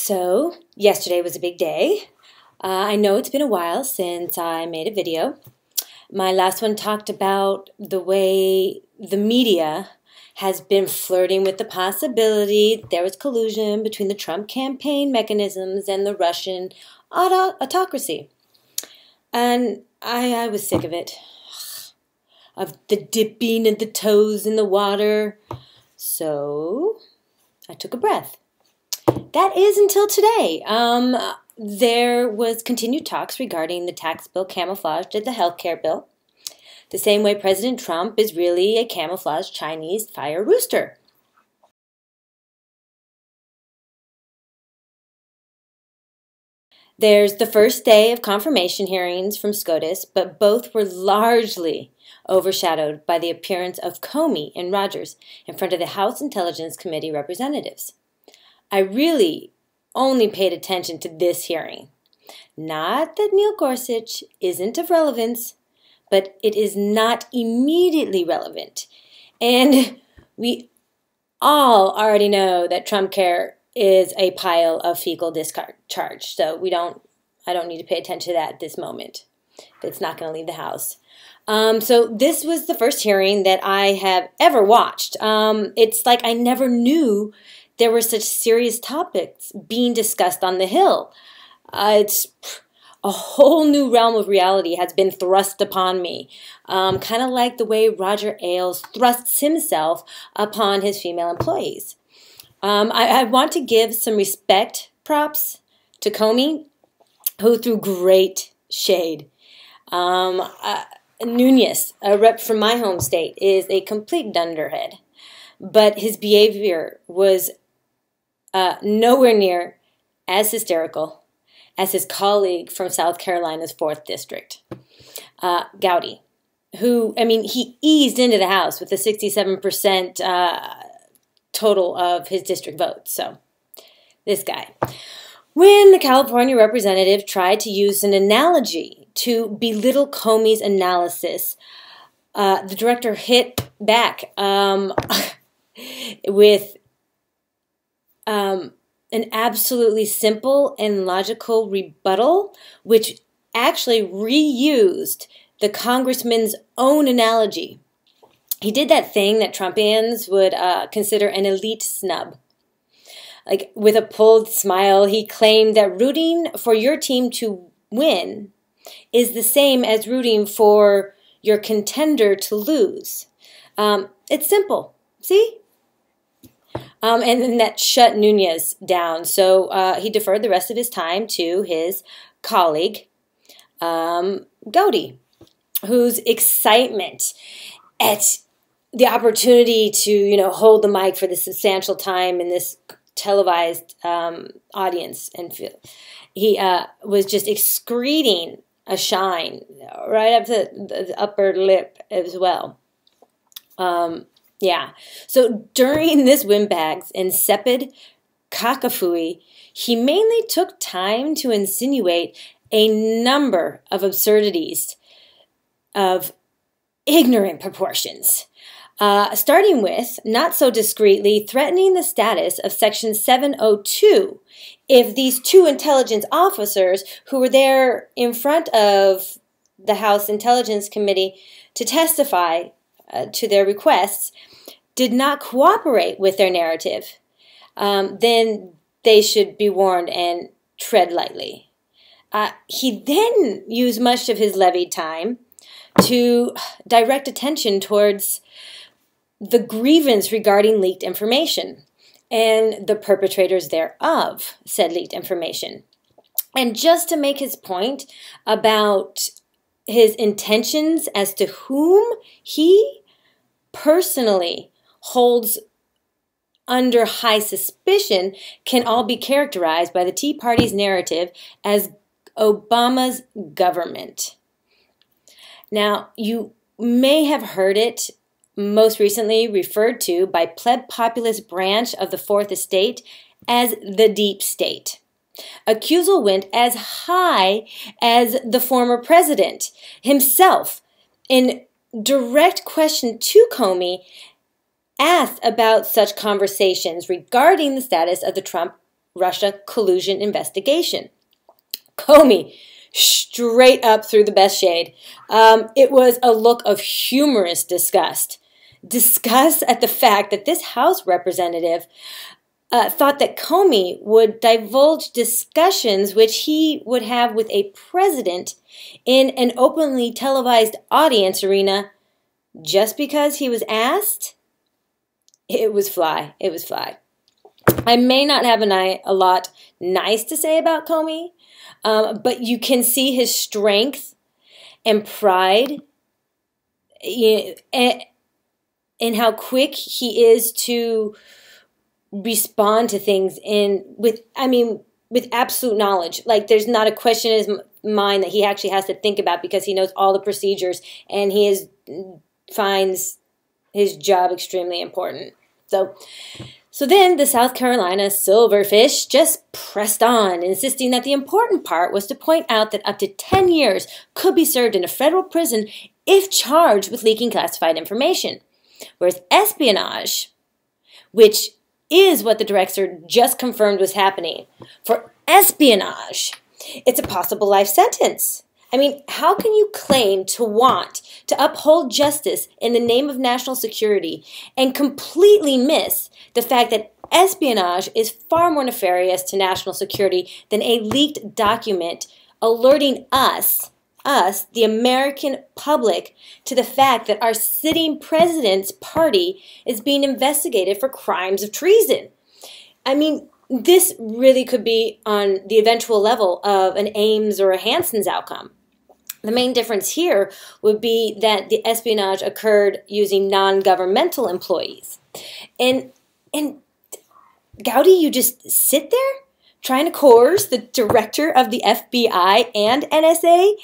So, yesterday was a big day. I know it's been a while since I made a video. My last one talked about the way the media has been flirting with the possibility that there was collusion between the Trump campaign mechanisms and the Russian autocracy. And I was sick of it, of the dipping of the toes in the water. So I took a breath. That is until today. There was continued talks regarding the tax bill camouflaged as the health care bill, the same way President Trump is really a camouflaged Chinese fire rooster. There's the first day of confirmation hearings from SCOTUS, but both were largely overshadowed by the appearance of Comey and Rogers in front of the House Intelligence Committee representatives. I really only paid attention to this hearing. Not that Neil Gorsuch isn't of relevance, but it is not immediately relevant. And we all already know that Trump Care is a pile of fecal discharge. So I don't need to pay attention to that at this moment. It's not going to leave the House. So this was the first hearing that I have ever watched. It's like I never knew there were such serious topics being discussed on the Hill. It's a whole new realm of reality has been thrust upon me, kind of like the way Roger Ailes thrusts himself upon his female employees. I want to give some respect props to Comey, who threw great shade. Nunez, a rep from my home state, is a complete dunderhead, but his behavior was nowhere near as hysterical as his colleague from South Carolina's 4th District, Gowdy, who, he eased into the House with a 67% total of his district votes. So, this guy. When the California representative tried to use an analogy to belittle Comey's analysis, the director hit back with an absolutely simple and logical rebuttal, which actually reused the congressman's own analogy. He did that thing that Trumpians would consider an elite snub. Like, with a pulled smile, he claimed that rooting for your team to win is the same as rooting for your contender to lose. It's simple. See? And then that shut Nunez down. So he deferred the rest of his time to his colleague, Gowdy, whose excitement at the opportunity to, hold the mic for the substantial time in this televised audience, and he was just excreting a shine right up to the upper lip as well. Yeah, so during this windbags and insipid cacophony, he mainly took time to insinuate a number of absurdities of ignorant proportions, starting with, not so discreetly, threatening the status of Section 702 if these two intelligence officers who were there in front of the House Intelligence Committee to testify to their requests did not cooperate with their narrative, then they should be warned and tread lightly. He then used much of his levied time to direct attention towards the grievance regarding leaked information and the perpetrators thereof said leaked information. And just to make his point about his intentions as to whom he personally holds under high suspicion can all be characterized by the Tea Party's narrative as Obama's government. Now, you may have heard it most recently referred to by pleb populist branch of the Fourth Estate as the deep state. Accusal went as high as the former president himself. In direct question to Comey, asked about such conversations regarding the status of the Trump Russia collusion investigation. Comey, straight up through the best shade. It was a look of humorous disgust. Disgust at the fact that this House representative thought that Comey would divulge discussions which he would have with a president in an openly televised audience arena just because he was asked. It was fly. It was fly. I may not have a lot nice to say about Comey, but you can see his strength and pride and how quick he is to respond to things with absolute knowledge. Like, there's not a question in his mind that he actually has to think about, because he knows all the procedures and finds his job extremely important. So then the South Carolina silverfish just pressed on, insisting that the important part was to point out that up to 10 years could be served in a federal prison if charged with leaking classified information. Whereas espionage, which is what the director just confirmed was happening, for espionage, it's a possible life sentence. I mean, how can you claim to want to uphold justice in the name of national security and completely miss the fact that espionage is far more nefarious to national security than a leaked document alerting us, the American public, to the fact that our sitting president's party is being investigated for crimes of treason? I mean, this really could be on the eventual level of an Ames or a Hanson's outcome. The main difference here would be that the espionage occurred using non-governmental employees. And Gowdy, you just sit there trying to coerce the director of the FBI and NSA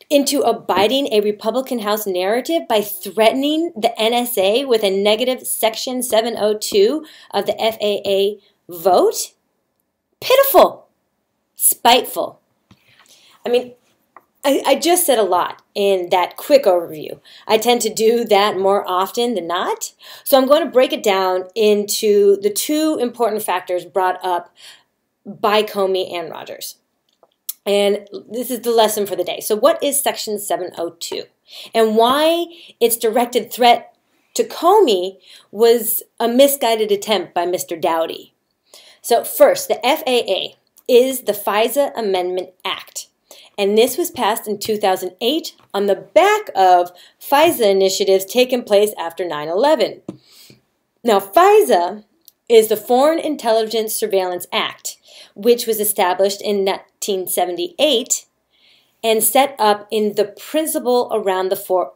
into abiding a Republican House narrative by threatening the NSA with a negative Section 702 of the FAA vote? Pitiful. Spiteful. I mean, I just said a lot in that quick overview. I tend to do that more often than not. So I'm going to break it down into the two important factors brought up by Comey and Rogers. And this is the lesson for the day. So what is Section 702? And why its directed threat to Comey was a misguided attempt by Mr. Dowdy. So first, the FAA is the FISA Amendment Act. And this was passed in 2008 on the back of FISA initiatives taking place after 9/11. Now, FISA is the Foreign Intelligence Surveillance Act, which was established in 1978 and set up in the principle around the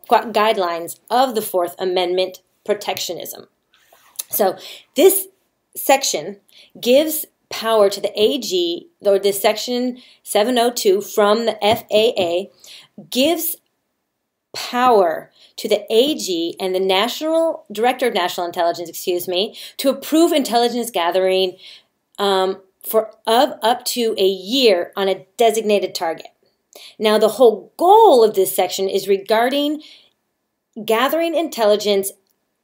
guidelines of the Fourth Amendment protectionism. So this section gives power to the AG, or this Section 702 from the FAA gives power to the AG and the Director of National Intelligence, to approve intelligence gathering for up to a year on a designated target. Now, the whole goal of this section is regarding gathering intelligence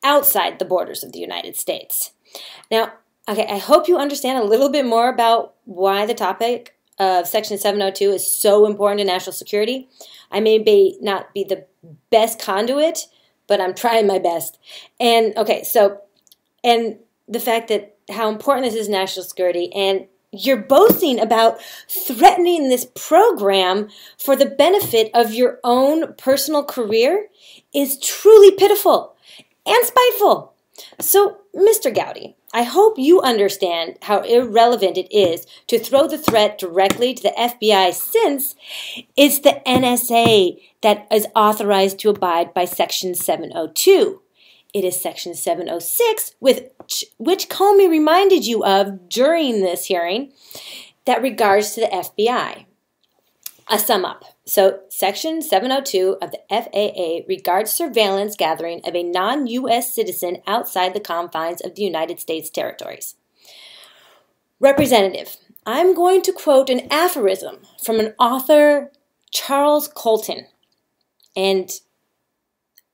outside the borders of the United States. Now, okay, I hope you understand a little bit more about why the topic of Section 702 is so important to national security. I may not be the best conduit, but I'm trying my best. And okay, and the fact that how important this is to national security, and you're boasting about threatening this program for the benefit of your own personal career is truly pitiful and spiteful. So, Mr. Gowdy, I hope you understand how irrelevant it is to throw the threat directly to the FBI, since it's the NSA that is authorized to abide by Section 702. It is Section 706, which Comey reminded you of during this hearing, that regards to the FBI. A sum up. So, Section 702 of the FAA regards surveillance gathering of a non-U.S. citizen outside the confines of the United States territories. Representative, I'm going to quote an aphorism from an author, Charles Colton, and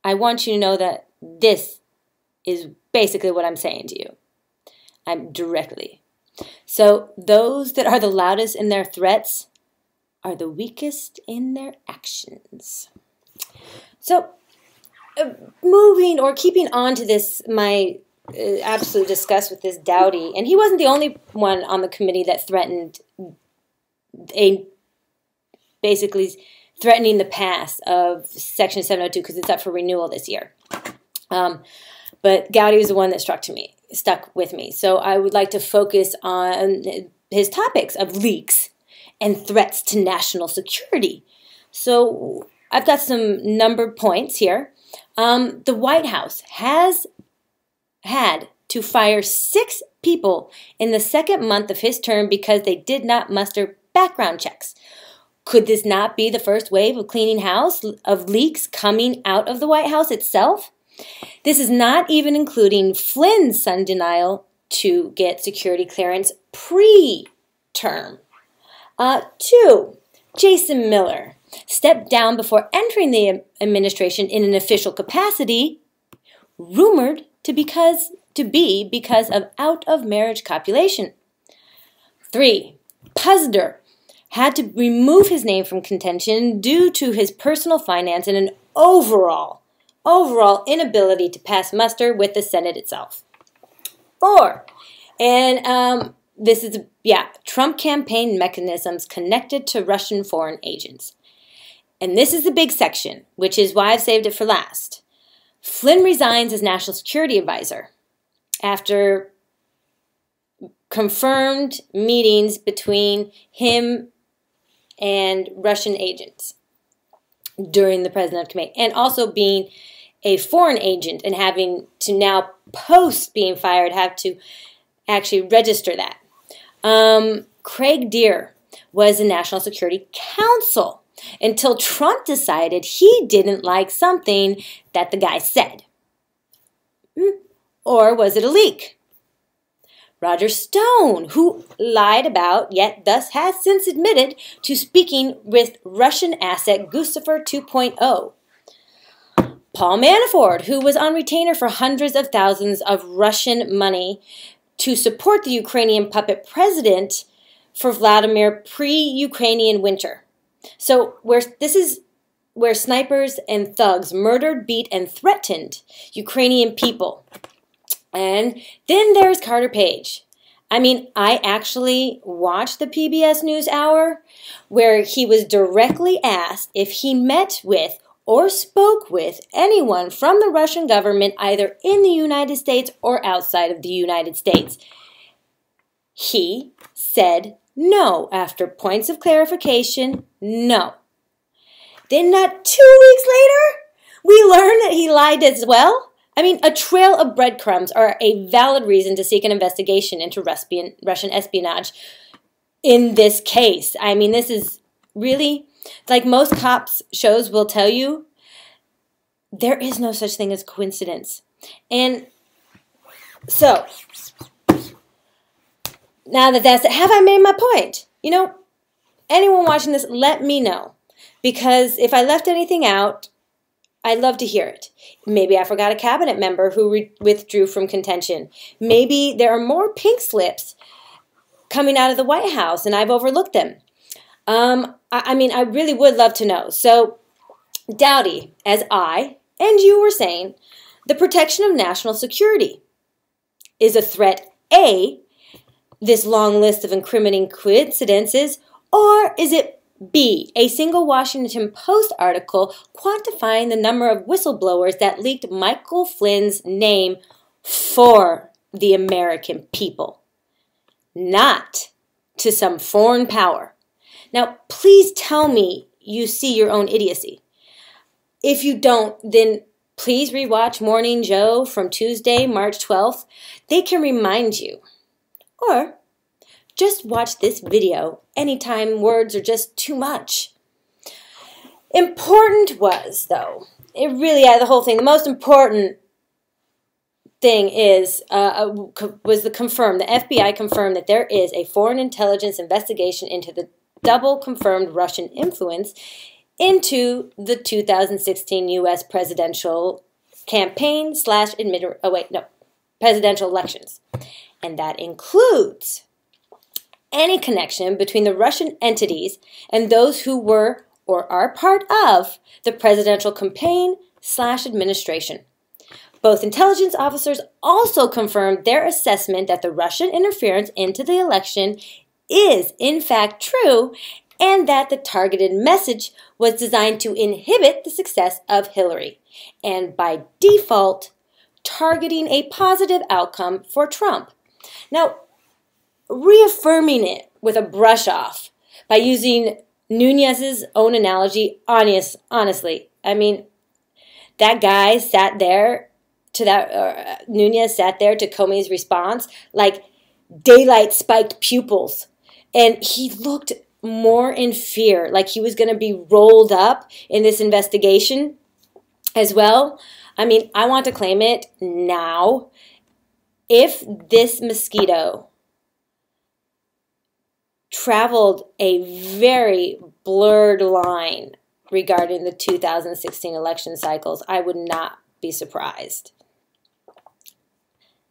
I want you to know that this is basically what I'm saying to you. I'm directly. So those that are the loudest in their threats are the weakest in their actions. So moving or keeping on to this, my absolute disgust with this Dowdy, and he wasn't the only one on the committee that threatened basically threatening the pass of Section 702 because it's up for renewal this year. But Gowdy was the one that stuck with me. So I would like to focus on his topics of leaks and threats to national security. So I've got some numbered points here. The White House has had to fire 6 people in the second month of his term because they did not muster background checks. Could this not be the first wave of cleaning house of leaks coming out of the White House itself? This is not even including Flynn's sudden denial to get security clearance pre-term. 2, Jason Miller stepped down before entering the administration in an official capacity, rumored to be because of out-of-marriage copulation. 3, Puzder had to remove his name from contention due to his personal finance and an overall inability to pass muster with the Senate itself. 4, and this is, Trump campaign mechanisms connected to Russian foreign agents. And this is the big section, which is why I've saved it for last. Flynn resigns as National Security Advisor after confirmed meetings between him and Russian agents during the President of Command, and also being a foreign agent and having to now, post being fired, have to actually register that. Craig Deere was the National Security Counsel until Trump decided he didn't like something that the guy said. Or was it a leak? Roger Stone, who lied about, yet thus has since admitted to speaking with Russian asset Guccifer 2.0. Paul Manafort, who was on retainer for hundreds of thousands of Russian money to support the Ukrainian puppet president for Vladimir pre-Ukrainian winter. So this is where snipers and thugs murdered, beat, and threatened Ukrainian people. And then there's Carter Page. I mean, I actually watched the PBS NewsHour where he was directly asked if he met with or spoke with anyone from the Russian government either in the United States or outside of the United States. He said no. After points of clarification, no. Then not 2 weeks later, we learn that he lied as well. I mean, a trail of breadcrumbs are a valid reason to seek an investigation into Russian espionage in this case. I mean, this is really, like most cops shows will tell you, there is no such thing as coincidence. And so, now that that's it, have I made my point? You know, anyone watching this, let me know. Because if I left anything out, I'd love to hear it. Maybe I forgot a cabinet member who withdrew from contention. Maybe there are more pink slips coming out of the White House and I've overlooked them. I mean, I really would love to know. So, Dowdy, as I and you were saying, the protection of national security is a threat, A, this long list of incriminating coincidences, or is it B, a single Washington Post article quantifying the number of whistleblowers that leaked Michael Flynn's name for the American people, not to some foreign power? Now, please tell me you see your own idiocy. If you don't, then please rewatch Morning Joe from Tuesday, March 12th. They can remind you. Or just watch this video anytime words are just too much. Important was, though, it really, the whole thing, the most important thing is, was the FBI confirmed that there is a foreign intelligence investigation into the double confirmed Russian influence into the 2016 U.S. presidential campaign / presidential elections. And that includes any connection between the Russian entities and those who were or are part of the presidential campaign/administration. Both intelligence officers also confirmed their assessment that the Russian interference into the election is in fact true and that the targeted message was designed to inhibit the success of Hillary and by default targeting a positive outcome for Trump. Now, reaffirming it with a brush off by using Nunez's own analogy, honestly, I mean, that guy sat there to that, Nunez sat there to Comey's response like daylight spiked pupils. And he looked more in fear, like he was going to be rolled up in this investigation as well. I mean, I want to claim it now. If this mosquito traveled a very blurred line regarding the 2016 election cycles, I would not be surprised.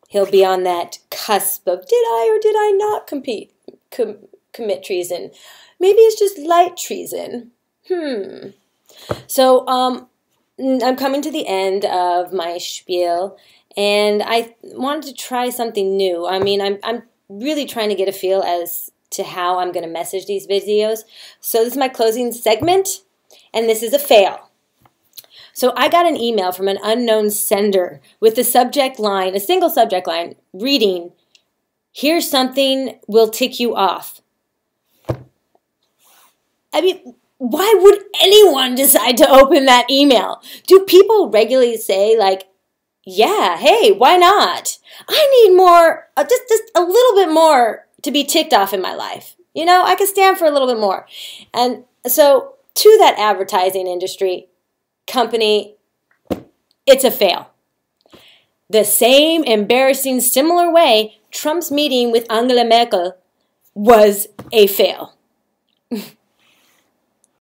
He'll be on that cusp of did I or did I not commit treason? Maybe it's just light treason. So I'm coming to the end of my spiel, and I wanted to try something new. I mean, I'm really trying to get a feel as to how I'm going to message these videos. So this is my closing segment, and this is a fail. So I got an email from an unknown sender with the subject line, a single subject line, reading, "Here's something will tick you off." I mean, why would anyone decide to open that email? Do people regularly say, like, yeah, hey, why not? I need more, just a little bit more to be ticked off in my life. You know, I could stand for a little bit more. And so to that advertising industry company, it's a fail. The same embarrassing, similar way Trump's meeting with Angela Merkel was a fail.